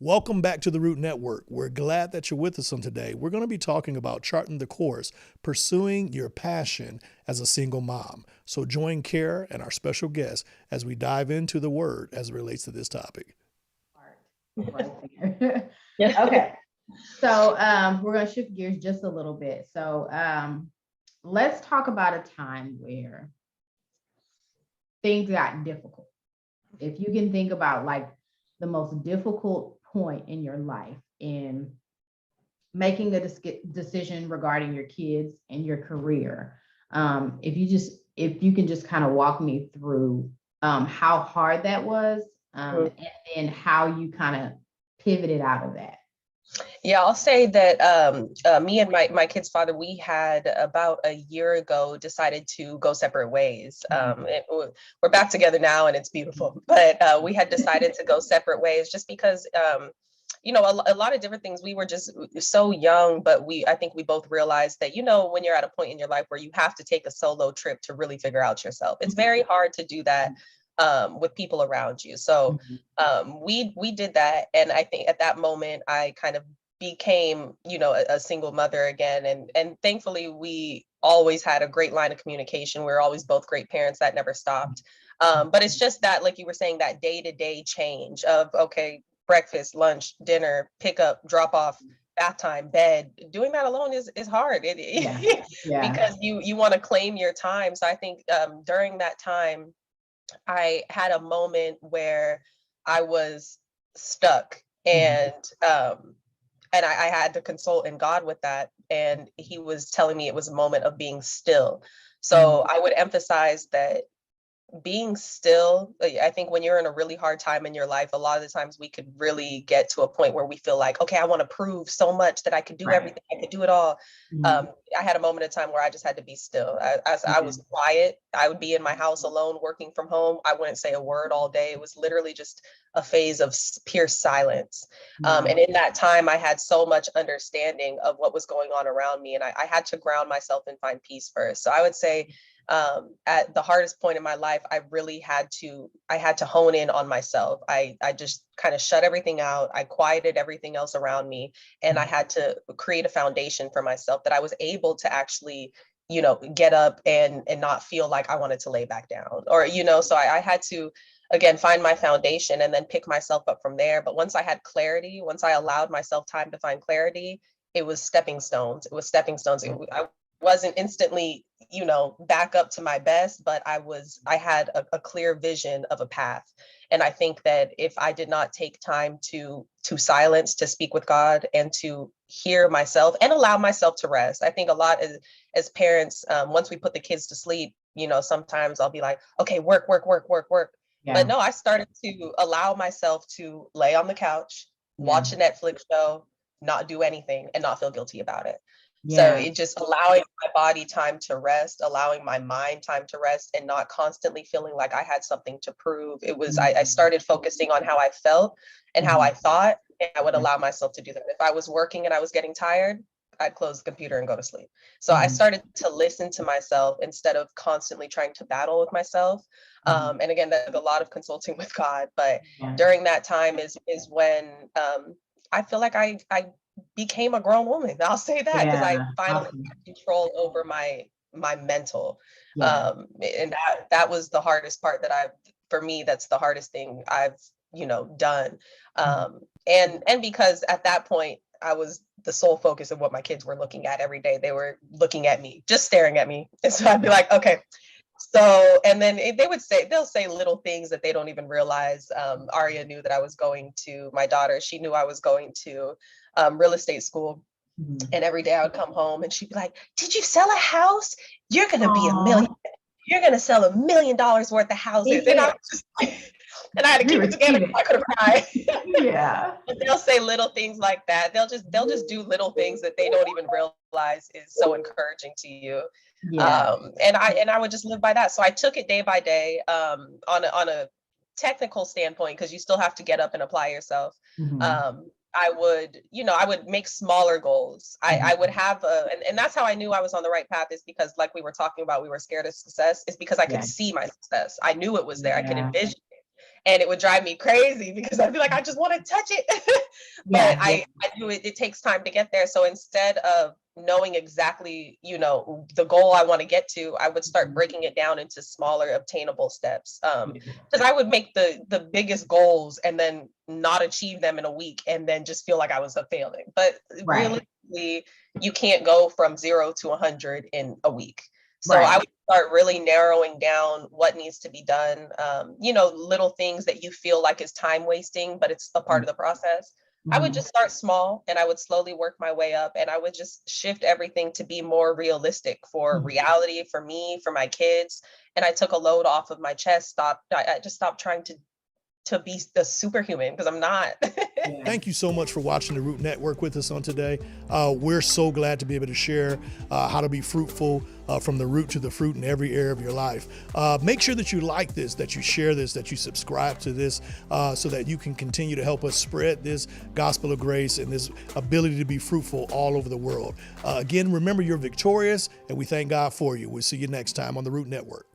Welcome back to the Root Network. We're glad that you're with us on today. We're going to be talking about charting the course, pursuing your passion as a single mom. So join Kara and our special guest as we dive into the word as it relates to this topic. Right there. Okay. So we're going to shift gears just a little bit. So let's talk about a time where things got difficult. If you can think about like the most difficult point in your life in making a decision regarding your kids and your career, if you can just kind of walk me through how hard that was, and then how you kind of pivoted out of that. Yeah, I'll say that me and my kid's father, we had about a year ago decided to go separate ways. We're back together now and it's beautiful, but we had decided to go separate ways just because, a lot of different things. We were just so young, but I think we both realized that, when you're at a point in your life where you have to take a solo trip to really figure out yourself, it's very hard to do that with people around you. So we did that. And I think at that moment, I kind of became, a single mother again. And thankfully, we always had a great line of communication. We were always both great parents. That never stopped. But it's just that, like you were saying, that day-to-day change of, okay, breakfast, lunch, dinner, pick up, drop off, bath time, bed. Doing that alone is hard. Because you want to claim your time. So I think during that time, I had a moment where I was stuck, and I had to consult in God with that. And he was telling me it was a moment of being still. So I would emphasize that being still, I think when you're in a really hard time in your life, a lot of the times we could really get to a point where we feel like, okay, I want to prove so much that I could do everything, I could do it all. I had a moment of time where I just had to be still. I was quiet. I would be in my house alone, working from home. I wouldn't say a word all day. It was literally just a phase of pure silence. And in that time, I had so much understanding of what was going on around me. And I had to ground myself and find peace first. So I would say, at the hardest point in my life, I had to hone in on myself. I just kind of shut everything out. I quieted everything else around me. And I had to create a foundation for myself that I was able to actually, get up and not feel like I wanted to lay back down or, so I had to, again, find my foundation and then pick myself up from there. But once I had clarity, once I allowed myself time to find clarity, it was stepping stones. I wasn't instantly, back up to my best, but I had a clear vision of a path. And I think that if I did not take time to silence, to speak with God and to hear myself and allow myself to rest. I think a lot as parents, once we put the kids to sleep, sometimes I'll be like, okay, work. Yeah. But no, I started to allow myself to lay on the couch, watch a Netflix show, not do anything and not feel guilty about it. So it just allowing my body time to rest, allowing my mind time to rest, and not constantly feeling like I had something to prove. It was, I started focusing on how I felt and how I thought, and I would allow myself to do that. If I was working and I was getting tired, I'd close the computer and go to sleep. So I started to listen to myself instead of constantly trying to battle with myself. And again, that's a lot of consulting with God. But during that time is when I feel like I became a grown woman. I'll say that because I finally got control over my mental. And that was the hardest part for me, that's the hardest thing I've, done. And because at that point, I was the sole focus of what my kids were looking at every day. They were looking at me, just staring at me. And so I'd be like, okay. So, and then they'll say little things that they don't even realize. Aria knew that I was going to, my daughter, she knew I was going to real estate school. And every day I would come home and she'd be like, did you sell a house? You're going to be a millionaire. You're going to sell $1 million worth of houses. And I was just and I had to keep it together. I could have cried. But they'll say little things like that. They'll just do little things that they don't even realize is so encouraging to you. And I would just live by that. So I took it day by day, on a technical standpoint, because you still have to get up and apply yourself. I would make smaller goals. I would have and that's how I knew I was on the right path, is because, like we were talking about, we were scared of success, is because I could see my success. I knew it was there. I could envision it. and it would drive me crazy because I'd be like, I just want to touch it. But Yeah. I knew it takes time to get there. So instead of knowing exactly, the goal I want to get to, I would start breaking it down into smaller obtainable steps. Because I would make the biggest goals and then not achieve them in a week and then just feel like I was failing. But Right. realistically, you can't go from 0 to 100 in a week. So Right. I would start really narrowing down what needs to be done. Little things that you feel like is time wasting, but it's a part of the process. I would Mhm. just start small and I would slowly work my way up, and I would just shift everything to be more realistic for Mhm. reality, for me, for my kids. And I took a load off of my chest. I just stopped trying to be the superhuman because I'm not. Yeah. Thank you so much for watching the Root Network with us on today. We're so glad to be able to share how to be fruitful from the root to the fruit in every area of your life. Make sure that you like this, that you share this, that you subscribe to this so that you can continue to help us spread this gospel of grace and this ability to be fruitful all over the world. Again, remember you're victorious, and we thank God for you. We'll see you next time on the Root Network.